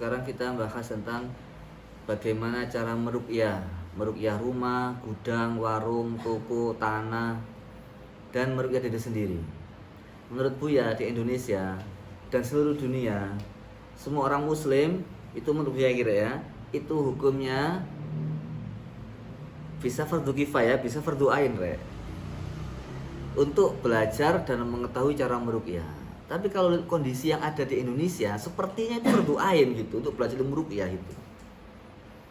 Sekarang kita bahas tentang bagaimana cara meruqyah rumah, gudang, warung, toko, tanah, dan meruqyah diri sendiri. Menurut Buya di Indonesia dan seluruh dunia, semua orang muslim itu menurut Buya kira ya, itu hukumnya bisa fardu kifayah, bisa fardu ain untuk belajar dan mengetahui cara meruqyah. Tapi kalau kondisi yang ada di Indonesia sepertinya itu fardu ain gitu untuk belajar meruqyah itu.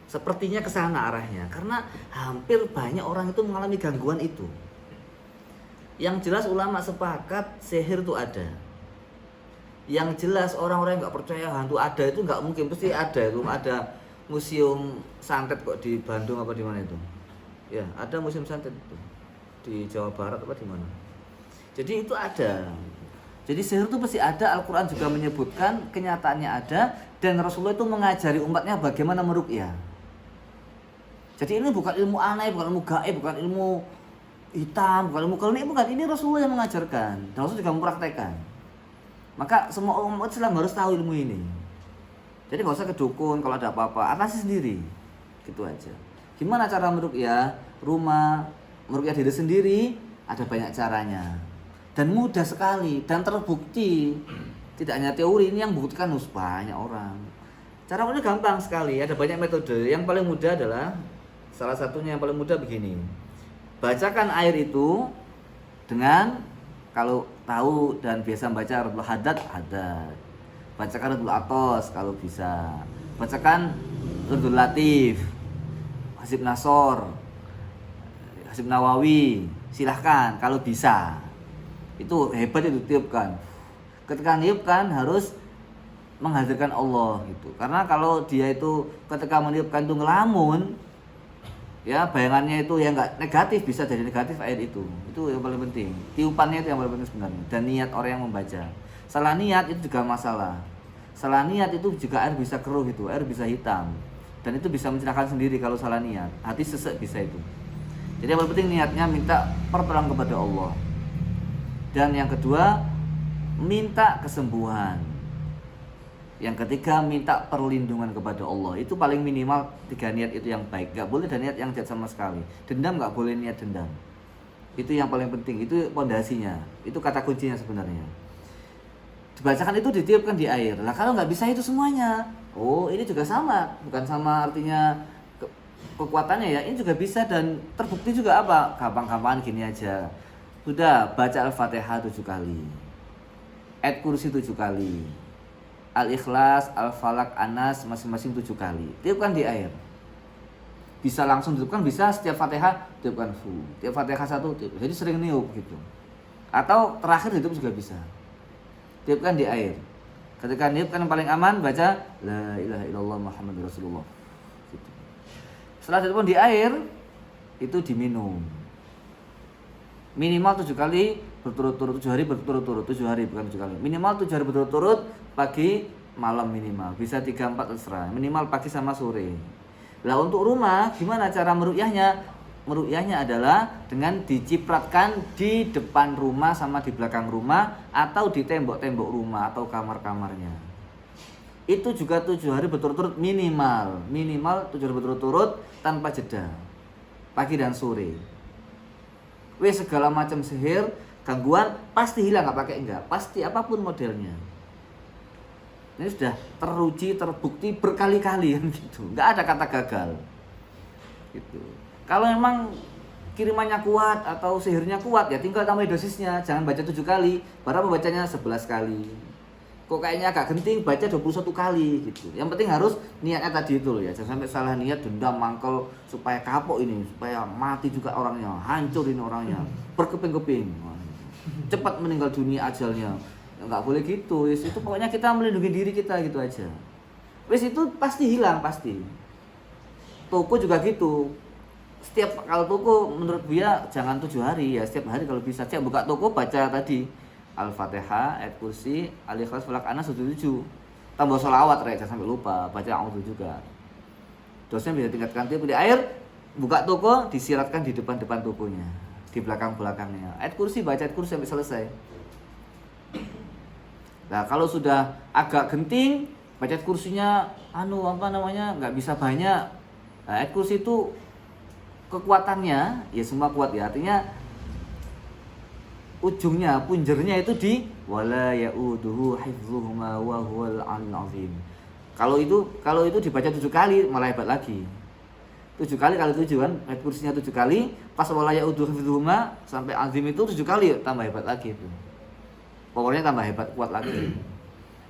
Sepertinya ke sana arahnya karena hampir banyak orang itu mengalami gangguan itu. Yang jelas ulama sepakat sihir itu ada. Yang jelas orang-orang yang nggak percaya hantu ada itu nggak mungkin, pasti ada itu. Ada museum santet kok di Bandung apa di mana itu? Ya, ada museum santet itu di Jawa Barat apa di mana. Jadi itu ada. Jadi sihir itu pasti ada, Al-Quran juga menyebutkan, kenyataannya ada, dan Rasulullah itu mengajari umatnya bagaimana meruqyah. Jadi ini bukan ilmu aneh, bukan ilmu gaib, bukan ilmu hitam, bukan ilmu kelni, bukan. Ini Rasulullah yang mengajarkan, dan Rasul juga mempraktekkan. Maka semua umat Islam harus tahu ilmu ini. Jadi nggak usah ke dukun kalau ada apa-apa, atasi sendiri, gitu aja. Gimana cara meruqyah rumah, meruqyah diri sendiri? Ada banyak caranya. Dan mudah sekali dan terbukti. Tidak hanya teori, ini yang buktikan banyak orang. Cara ini gampang sekali, ada banyak metode. Yang paling mudah adalah salah satunya yang paling mudah begini. Bacakan air itu dengan, kalau tahu dan biasa baca Rabbul Haddad, Haddad. Bacakan Rabbul Atos kalau bisa. Bacakan Rabbul Latif, Hasib Nasor, Hasib Nawawi. Silahkan kalau bisa. Itu hebat itu tiupkan. Ketika niupkan harus menghadirkan Allah gitu. Karena kalau dia itu ketika meniupkan itu ngelamun, ya bayangannya itu yang enggak negatif, bisa jadi negatif air itu. Itu yang paling penting. Tiupannya itu yang paling penting sebenarnya. Dan niat orang yang membaca. Salah niat itu juga masalah. Salah niat itu juga air bisa keruh itu, air bisa hitam. Dan itu bisa mencelakakan sendiri kalau salah niat. Hati sesek bisa itu. Jadi yang paling penting niatnya minta pertolongan kepada Allah. Dan yang kedua, minta kesembuhan. Yang ketiga, minta perlindungan kepada Allah. Itu paling minimal 3 niat itu yang baik. Gak boleh ada niat yang jahat sama sekali. Dendam gak boleh niat dendam. Itu yang paling penting. Itu pondasinya. Itu kata kuncinya sebenarnya. Dibacakan itu, ditiupkan di air. Lah kalau gak bisa itu semuanya, oh ini juga sama. Bukan sama artinya kekuatannya ya. Ini juga bisa dan terbukti juga apa? Gampang-gampangan gini aja. Sudah baca Al-Fatihah 7 kali, Ayat Kursi 7 kali, Al-Ikhlas, Al-Falaq, Anas masing-masing 7 kali. Tiupkan di air. Bisa langsung ditiupkan, bisa setiap Fatihah tiupkan fu. Tiap Fatihah 1 tiup. Jadi sering niup gitu. Atau terakhir ditiup juga bisa. Tiupkan di air. Ketika niupkan yang paling aman baca La ilaha illallah Muhammadur Rasulullah. Gitu. Setelah ditiupkan di air itu diminum. Minimal 7 kali berturut-turut, 7 hari berturut-turut, 7 hari bukan 7 kali. Minimal 7 hari berturut-turut, pagi, malam minimal. Bisa 3, 4 terserah. Minimal pagi sama sore. Lah untuk rumah, gimana cara meruqyahnya? Meruqyahnya adalah dengan dicipratkan di depan rumah sama di belakang rumah atau di tembok-tembok rumah atau kamar-kamarnya. Itu juga 7 hari berturut-turut minimal. Minimal 7 hari berturut-turut tanpa jeda. Pagi dan sore. Segala macam sihir, gangguan pasti hilang, nggak pakai enggak, pasti apapun modelnya. Ini sudah teruji, terbukti berkali-kali kan gitu, nggak ada kata gagal. Gitu. Kalau memang kirimannya kuat atau sihirnya kuat ya tinggal tambah dosisnya, jangan baca 7 kali, baru bacanya 11 kali. Kok kayaknya agak genting, baca 21 kali gitu. Yang penting harus niatnya tadi itu loh ya. Jangan sampai salah niat, dendam, mangkel supaya kapok ini, supaya mati juga orangnya, hancur ini orangnya, berkeping-keping. Cepat meninggal dunia ajalnya. Enggak boleh gitu. Wis itu pokoknya kita melindungi diri kita gitu aja. Wis itu pasti hilang pasti. Toko juga gitu. Setiap kalau toko menurut Buya jangan 7 hari ya, setiap hari kalau bisa. Setiap buka toko baca tadi Al-Fatihah, Ayat Kursi, Al-Ikhlas, Falaq, Anas 77. Tambah sholawat jangan sampai lupa, baca auzu juga. Dosanya bisa tingkatkan tiup di air, buka toko, disiratkan di depan-depan tokonya, di belakang-belakangnya. Ayat Kursi, baca Ayat Kursi sampai selesai. Nah, kalau sudah agak genting, baca ayat kursinya nggak bisa banyak. Nah, ayat kursi itu kekuatannya ya semua kuat ya, artinya ujungnya punjernya itu di wala yauduhu hifdzuhuma wa huwal aliyul azim. Kalau itu dibaca 7 kali malah hebat lagi. 7 kali kali 7 kan, ayat kursinya 7 kali, pas wala yauduhu hifdzuhuma sampai azim itu 7 kali tambah hebat lagi itu. Pokoknya tambah hebat, kuat lagi.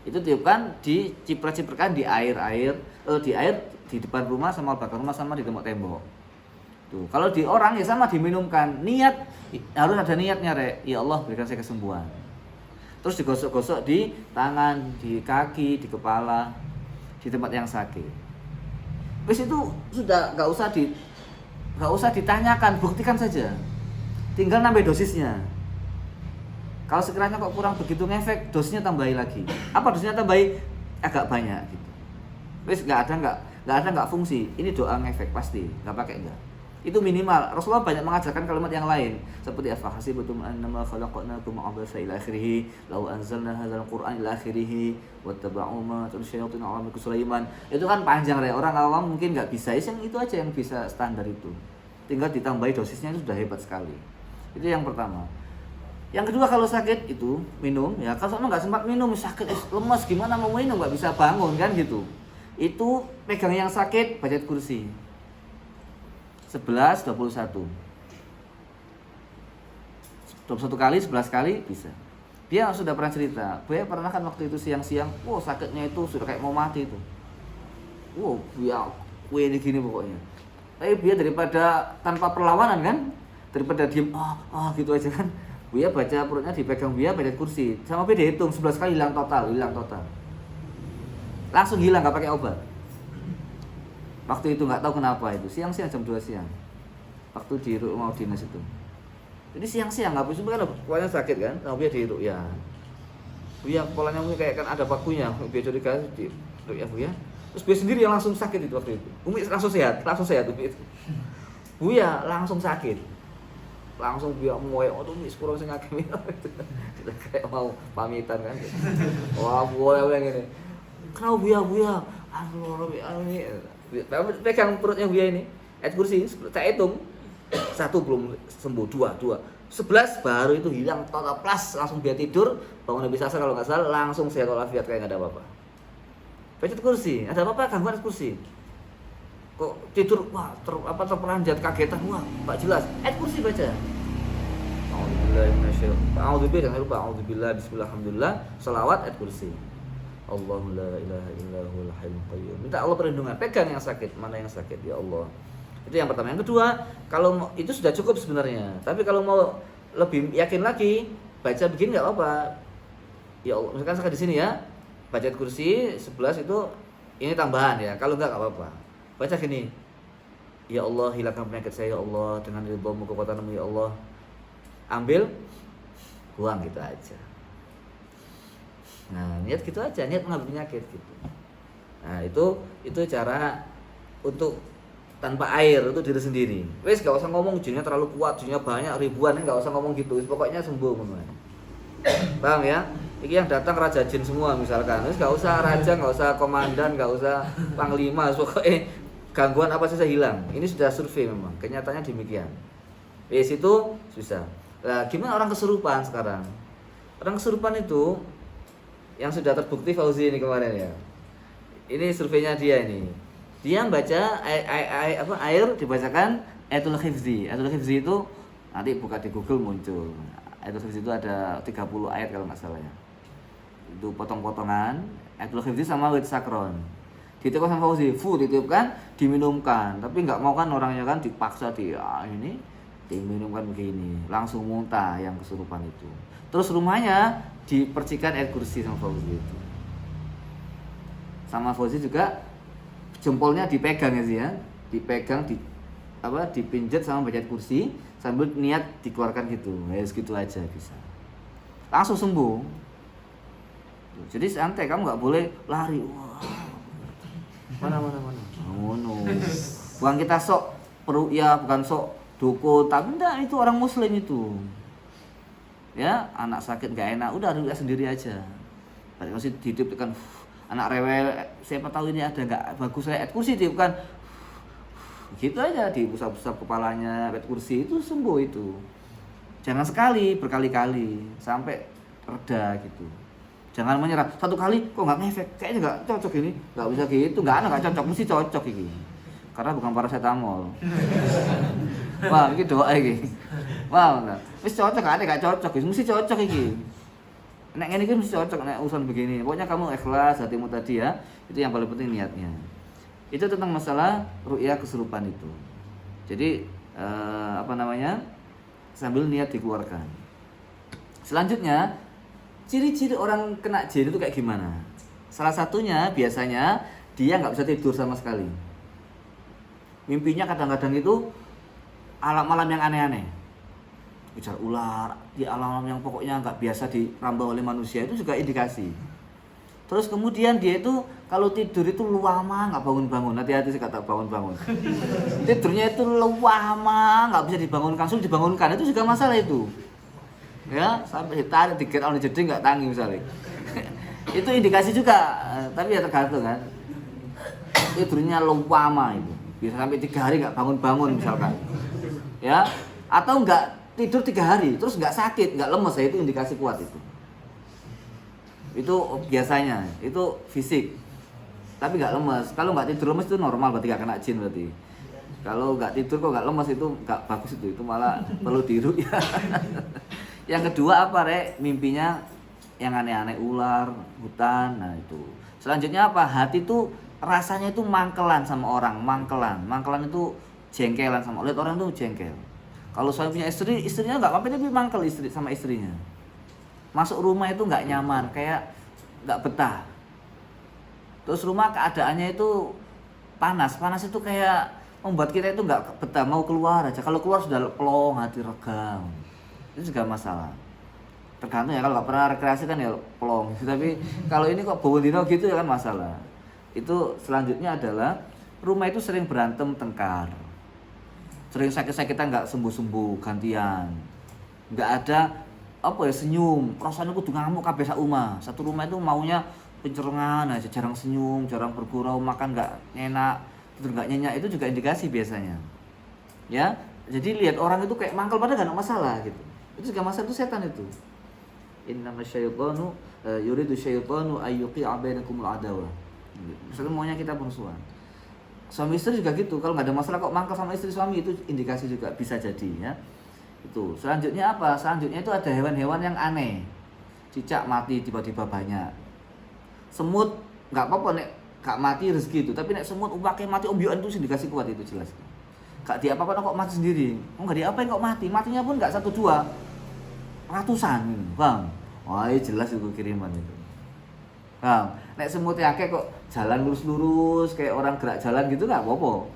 Itu tiupkan diciprat-cipratkan di air di depan rumah sama belakang rumah sama di tembok. Tuh, kalau di orang ya sama diminumkan. Niat harus ada niatnya, Rek. Ya Allah, berikan saya kesembuhan. Terus digosok-gosok di tangan, di kaki, di kepala, di tempat yang sakit. Terus itu sudah nggak usah ditanyakan, buktikan saja. Tinggal nambah dosisnya. Kalau sekiranya kok kurang begitu ngefek, dosisnya tambahi lagi. Apa dosisnya tambahi? Agak banyak gitu. Terus nggak fungsi. Ini doa ngefek pasti, nggak pakai enggak. Itu minimal. Rasulullah banyak mengajarkan kalimat yang lain seperti afahasibatum annama khalaqnakum abasa ila akhirih law anzalna hadzal qur'an ila akhirih wattaba'u ma tasyayyatin ala mulki Sulaiman. Itu kan panjang ya, orang awam mungkin nggak bisa. Yang itu aja yang bisa standar itu. Tinggal ditambahi dosisnya itu sudah hebat sekali. Itu yang pertama. Yang kedua, kalau sakit itu minum ya. Kalau nggak sempat minum, sakit lemas, gimana mau minum, nggak bisa bangun kan gitu. Itu pegang yang sakit baca ayat kursi 11, 21 kali, 11 kali bisa. Dia sudah pernah cerita, Buya pernah kan waktu itu siang-siang, sakitnya itu sudah kayak mau mati itu. Buya ini gini pokoknya. Tapi Buya daripada tanpa perlawanan kan, daripada diem gitu aja kan, Buya baca perutnya dipegang, Buya baca kursi sama Buya dihitung 11 kali, hilang total. Langsung hilang, nggak pakai obat. Waktu itu nggak tahu kenapa itu siang-siang jam 2 siang. Waktu di rumah dinas itu. Jadi siang-siang nggak bisa kan, kepalanya sakit kan, sama Buya di ruqyah. Buya kepalanya mungkin kayak kan ada pakunya, Buya curiga di ruqyah Buya. Terus Buya sendiri yang langsung sakit itu waktu itu. Umi langsung sehat Umi itu. Buya langsung sakit. Langsung Buya moyong, Umi kurang sing ngakemi. Kayak mau pamitan kan. Wah, Buya yang ini. Kenapa Buya? Aduh, pegang perutnya Buya ini. Ayat kursi, saya hitung. 1 belum sembuh, 2. 11 baru itu hilang total plus, langsung Buya tidur, bangun habis asar kalau nggak salah, langsung sehat walafiat kayak nggak ada apa-apa. Baca kursi, ada apa-apa gangguan kursi. Kok tidur, terperanjat, kagetan, nggak jelas. Ayat kursi baca. A'udzubillah, bismillah, alhamdulillah, salawat, ayat kursi. Allahu la ilaha illa huwal hayyul qayyum. Minta Allah perlindungan, pegang yang sakit, mana yang sakit ya Allah. Itu yang pertama. Yang kedua, kalau itu sudah cukup sebenarnya. Tapi kalau mau lebih yakin lagi, baca begini enggak apa-apa. Ya Allah, misalkan saya di sini ya, baca ayat kursi 11 itu ini tambahan ya. Kalau enggak apa-apa. Baca gini. Ya Allah, hilangkan penyakit saya ya Allah dengan ridho-Mu, kekuatan-Mu ya Allah. Ambil, buang gitu aja. Nah, niat gitu aja, niat mengambil penyakit gitu. Nah, itu cara untuk tanpa air untuk diri sendiri. Wes gak usah ngomong jinnya terlalu kuat, jinnya banyak ribuan, gak usah ngomong gitu. Pokoknya sembuh teman. Paham ya? Ini yang datang raja jin semua misalkan. Wes gak usah raja, gak usah komandan, gak usah panglima, pokoknya gangguan apa saja hilang. Ini sudah survei memang, kenyataannya demikian. Wes itu susah. Nah, gimana orang kesurupan sekarang? Orang kesurupan itu yang sudah terbukti Fauzi ini kemarin ya. Ini surveinya dia ini. Dia membaca air dibacakan Ayatul Hifzi. Ayatul Hifzi itu nanti buka di Google muncul. Ayatul Hifzi itu ada 30 ayat kalau nggak salah ya. Itu potong-potongan Ayatul Hifzi sama Wid Sakron. Ditiupkan sama Fauzi, ditiupkan, diminumkan. Tapi nggak mau kan orangnya kan dipaksa ini diminumkan begini, langsung muntah yang kesurupan itu. Terus rumahnya dipercikan air kursi sama Fauzi itu. Sama Fauzi juga jempolnya dipegang ya sih ya, dipegang dipinjat sama baca ayat kursi sambil niat dikeluarkan gitu. Ya segitu aja bisa. Langsung sembuh. Jadi santai, kamu nggak boleh lari. Mana. Bukan kita sok bukan sok dukun, tapi enggak, itu orang muslim itu. Ya, anak sakit gak enak, udah ruqyah sendiri aja. Masih dihidupkan anak rewel, siapa tahu ini ada nggak bagus saya ayat kursi, dia bukan gitu aja diusap-usap kepalanya ayat kursi, itu sembuh itu. Jangan sekali, berkali-kali sampai reda gitu. Jangan menyerah satu kali kok nggak ngefek, kayaknya nggak cocok ini, nggak bisa gitu, nggak cocok, mesti cocok ini karena bukan paracetamol. Wah ini doa ini, wah mesti cocok, nggak cocok, mesti cocok ini. Nek ngene iki mesti cocok nek urusan begini. Pokoknya kamu ikhlas hatimu tadi ya. Itu yang paling penting niatnya. Itu tentang masalah ru'yah kesurupan itu. Jadi sambil niat dikeluarkan. Selanjutnya, ciri-ciri orang kena jin itu kayak gimana? Salah satunya biasanya dia nggak bisa tidur sama sekali. Mimpinya kadang-kadang itu alam-alam yang aneh-aneh. Kejar ular, di alam yang pokoknya nggak biasa dirambah oleh manusia, itu juga indikasi. Terus kemudian dia itu kalau tidur itu lama nggak bangun-bangun, hati-hati sih kata bangun-bangun. Tidurnya itu lama nggak bisa dibangunkan, sulit dibangunkan, itu juga masalah itu. Ya sampai ditarik dikit oleh jadi nggak tangi misalnya. Itu indikasi juga, tapi ya tergantung kan. Tidurnya lama itu, bisa sampai 3 hari nggak bangun-bangun misalkan. Ya atau nggak tidur 3 hari terus nggak sakit, nggak lemes, ya itu indikasi kuat itu. Itu biasanya, itu fisik. Tapi nggak lemes. Kalau nggak tidur lemes itu normal, berarti nggak kena jin berarti. Kalau nggak tidur kok nggak lemes itu nggak bagus itu malah perlu tidur ya. Yang kedua apa Rek? Mimpinya yang aneh-aneh, ular, hutan, nah itu. Selanjutnya apa? Hati itu rasanya itu mangkelan sama orang, mangkelan itu jengkelan sama lihat orang tuh jengkel. Kalau suami punya istri, istrinya nggak apa-apa tapi mangkel istri sama istrinya. Masuk rumah itu nggak nyaman, kayak nggak betah. Terus rumah keadaannya itu panas itu kayak membuat kita itu nggak betah, mau keluar aja. Kalau keluar sudah plong, hati regam. Itu juga masalah. Tergantung ya, kalau nggak pernah rekreasi kan ya plong. Tapi kalau ini kok bawendino gitu ya kan masalah. Itu selanjutnya adalah rumah itu sering berantem, tengkar. Sering sakit-sakitan nggak sembuh-sembuh, gantian. Nggak ada senyum. Rasanya kudu ngamuk kabeh sak rumah. Satu rumah itu maunya pencerengan aja, jarang senyum, jarang bergurau, makan nggak enak, tidur nggak nyenyak, itu juga indikasi biasanya. Ya, jadi lihat orang itu kayak mangkel padahal nggak ada masalah gitu. Itu juga masalah, itu setan itu. Innama syaitanu yuridu syaitanu ayyuqi'a bainakumul adawah. Misalnya maunya kita musuhan. Suami istri juga gitu, kalau nggak ada masalah kok mangkel sama istri suami, itu indikasi juga bisa jadi ya. Itu. Selanjutnya apa? Selanjutnya itu ada hewan-hewan yang aneh. Cicak mati tiba-tiba banyak. Semut nggak apa-apa nek gak mati rezeki itu, tapi nek semut umpake mati ombyokan itu indikasi kuat, itu jelas. Gak diapa-apa kok mati sendiri. Nggak diapain kok mati. Matinya pun nggak 1 2, ratusan, Bang. Wah, jelas itu kiriman itu. Bang, nek semutnya akeh kok jalan lurus-lurus kayak orang gerak jalan gitu nggak apa-apa.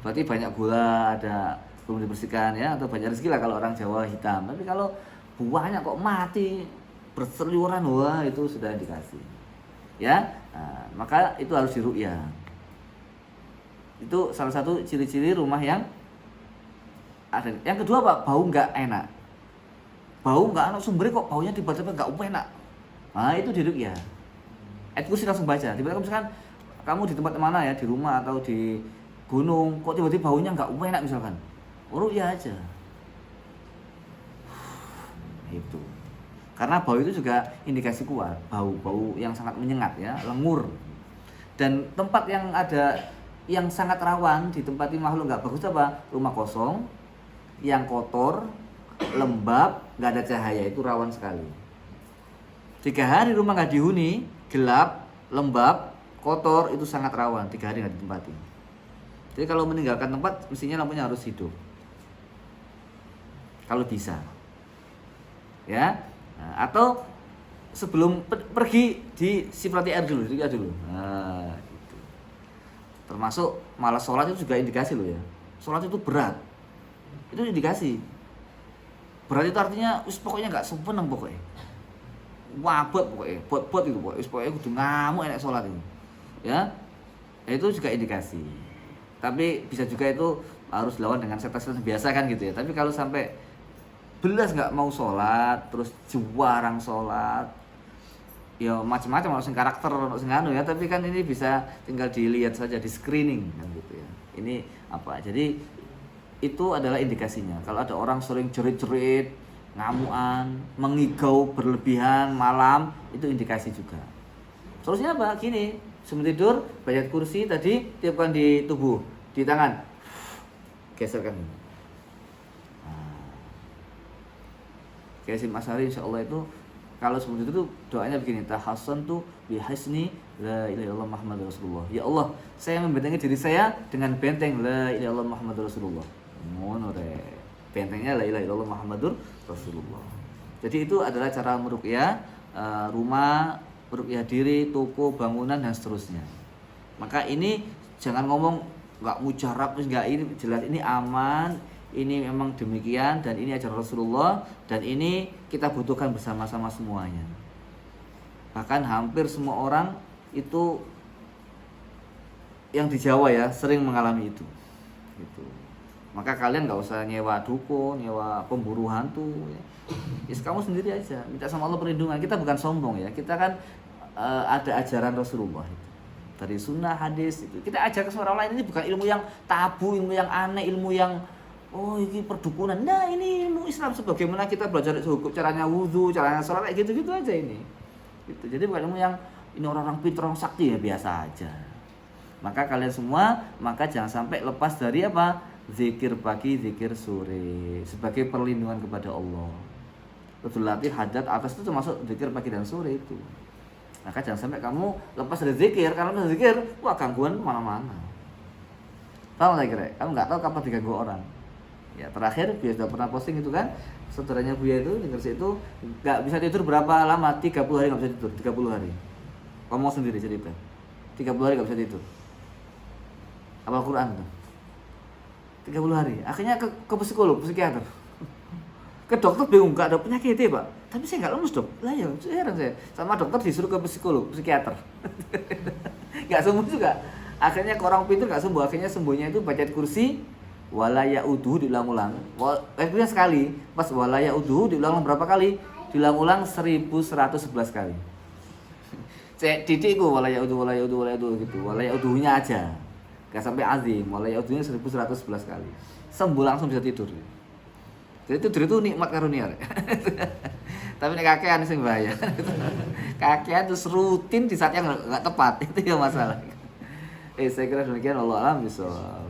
Berarti banyak gula, ada belum dibersihkan ya, atau banyak rezeki lah kalau orang Jawa hitam. Tapi kalau buahnya kok mati berseliweran, wah itu sudah indikasi. Ya, nah, maka itu harus diru'yah. Itu salah satu ciri-ciri rumah yang ada. Yang kedua apa? Bau nggak enak. Bau nggak enak, sumbernya kok baunya tiba-tiba nggak enak. Nah itu diru'yah. Ayat kursi langsung baca. Tiba-tiba misalkan kamu di tempat mana ya, di rumah atau di gunung, kok tiba-tiba baunya nggak enak misalkan, ru'yah aja. Itu. Karena bau itu juga indikasi kuat, bau yang sangat menyengat ya, lengur. Dan tempat yang ada yang sangat rawan ditempati makhluk nggak bagus apa? Rumah kosong, yang kotor, lembab, nggak ada cahaya, itu rawan sekali. 3 hari rumah nggak dihuni, gelap, lembab, kotor, itu sangat rawan. 3 hari nggak ditempati. Jadi kalau meninggalkan tempat, mestinya lampunya harus hidup. Kalau bisa, ya. Nah, atau sebelum pergi disifati air dulu, Nah, gitu. Termasuk malah sholat itu juga indikasi loh ya. Sholat itu berat, itu indikasi. Berat itu artinya, pokoknya nggak sempurna pokoknya. Wabot pokoknya, bot itu pokoknya kudu ngamuk enak sholat itu, ya. Itu juga indikasi. Tapi bisa juga itu harus dilawan dengan setan biasa kan gitu ya. Tapi kalau sampai belas nggak mau sholat, terus jarang sholat, ya macam-macam, ono sing karakter, ono sing anu ya, tapi kan ini bisa tinggal dilihat saja, di screening kan gitu ya. Ini apa? Jadi itu adalah indikasinya. Kalau ada orang sering jerit-jerit, ngamuan, mengigau berlebihan malam, itu indikasi juga. Solusinya apa? Gini, sebelum tidur baca kursi tadi, tiupkan di tubuh, di tangan, geserkan. Kayak si Mas Hari insya Allah itu kalau sebelum itu tuh doanya begini, tahassan tuh bihisni la ilaha illallah Muhammadur Rasulullah. Ya Allah, saya membentengi diri saya dengan benteng la ilaha illallah Muhammadur Rasulullah. Ngono re. Bentengnya la ilaha illallah Muhammadur Rasulullah. Jadi itu adalah cara meruqyah rumah, meruqyah diri, toko, bangunan dan seterusnya. Maka ini jangan ngomong enggak mujarab, enggak, ini jelas ini aman. Ini memang demikian dan ini ajaran Rasulullah dan ini kita butuhkan bersama-sama semuanya. Bahkan hampir semua orang itu yang di Jawa ya sering mengalami itu. Gitu. Maka kalian nggak usah nyewa dukun, nyewa pemburu hantu. Ya. Yes, kamu sendiri aja minta sama Allah perlindungan. Kita bukan sombong ya. Kita kan ada ajaran Rasulullah itu. Dari sunnah hadis itu. Kita ajar ke orang lain, ini bukan ilmu yang tabu, ilmu yang aneh, ilmu yang oh ini perdukunan. Nah ini ilmu Islam sebagaimana kita belajar hukum caranya wudhu, caranya sholat kayak gitu-gitu aja ini. Gitu. Jadi bukan ilmu yang ini orang-orang pintar, orang sakti ya, biasa aja. Maka kalian semua maka jangan sampai lepas dari apa? Zikir pagi, zikir sore sebagai perlindungan kepada Allah. Betul, latih hajat atas itu termasuk zikir pagi dan sore itu. Maka jangan sampai kamu lepas dari zikir, karena lepas dari zikir, wah gangguan mana-mana. Tahu nggak kira? Kamu nggak tahu kapan diganggu orang. Ya terakhir Buya sudah pernah posting itu kan, saudaranya Buya itu di Gresik itu nggak bisa tidur berapa lama? 30 hari nggak bisa tidur, 30 hari. Ngomong sendiri cerita. 30 hari nggak bisa tidur. Hafal Quran tuh. 30 hari. Akhirnya ke psikolog, psikiater. Ke dokter bingung, nggak ada penyakitnya Pak. Tapi saya nggak lemes dok. Lah ya, heran saya. Sama dokter disuruh ke psikolog, psikiater. Nggak sembuh juga. Akhirnya ke orang pintar nggak sembuh. Akhirnya sembuhnya itu baca kursi. Walaya uduh diulang-ulang. Kemudian sekali, pas walaya uduh diulang berapa kali? Diulang-ulang 1111 kali. Saya didikku walaya uduh gitu. Walaya uduhnya aja. Gak sampai azim, walaya uduhnya 1111 kali. Sembuh langsung bisa tidur. Jadi tidur itu nikmat karunia. Tapi nek kakean sing bahaya. Kakean terus rutin di saat yang enggak tepat. Itu ya masalah. Saya kira demikian, Allah alam bisawab.